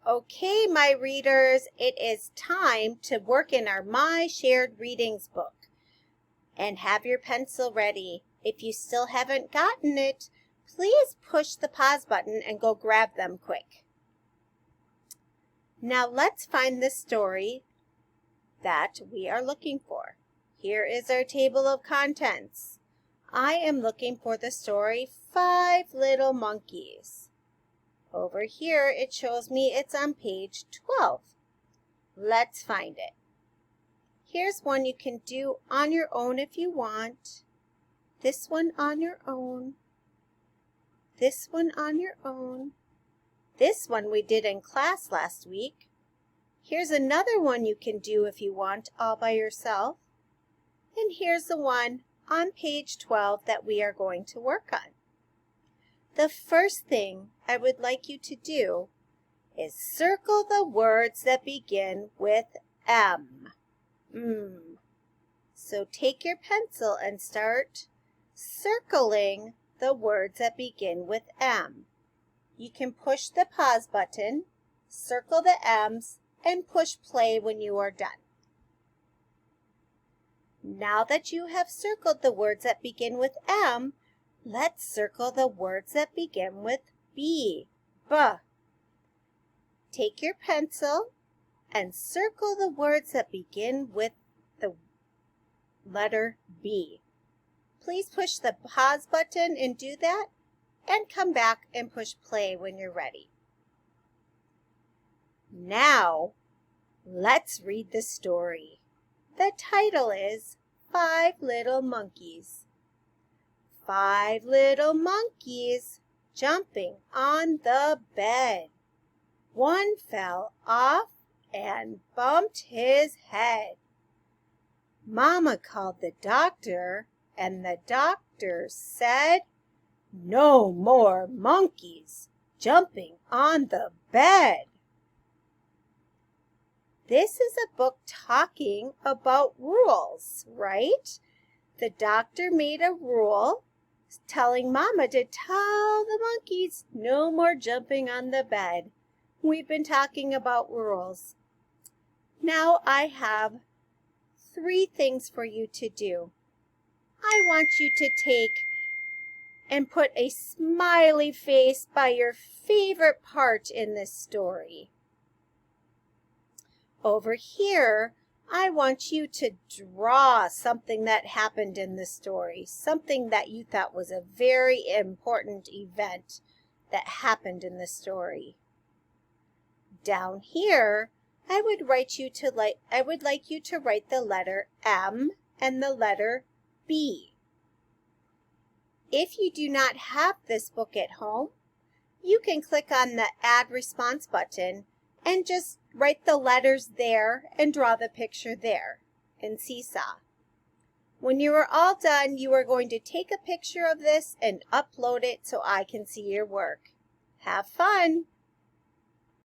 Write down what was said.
Okay, my readers, it is time to work in our My Shared Readings book. And have your pencil ready. If you still haven't gotten it, please push the pause button and go grab them quick. Now let's find the story that we are looking for. Here is our table of contents. I am looking for the story 5 Little Monkeys. Over here it shows me it's on page 12. Let's find it. Here's one you can do on your own if you want. This one on your own. This one on your own. This one we did in class last week. Here's another one you can do if you want all by yourself. And here's the one on page 12 that we are going to work on. The first thing I would like you to do is circle the words that begin with M. So take your pencil and start circling the words that begin with M. You can push the pause button, circle the M's, and push play when you are done. Now that you have circled the words that begin with M, let's circle the words that begin with B. Take your pencil and circle the words that begin with the letter B. Please push the pause button and do that, and come back and push play when you're ready. Now, let's read the story. The title is 5 Little Monkeys. 5 little monkeys jumping on the bed. One fell off and bumped his head. Mama called the doctor, and the doctor said, "No more monkeys jumping on the bed." This is a book talking about rules, right? The doctor made a rule telling Mama to tell the monkeys no more jumping on the bed. We've been talking about rules. Now I have 3 things for you to do. I want you to take and put a smiley face by your favorite part in this story. Over here, I want you to draw something that happened in the story, something that you thought was a very important event that happened in the story. Down here, I would like you to write the letter M and the letter B. If you do not have this book at home, you can click on the Add Response button and just write the letters there and draw the picture there in Seesaw. When you are all done, you are going to take a picture of this and upload it so I can see your work. Have fun!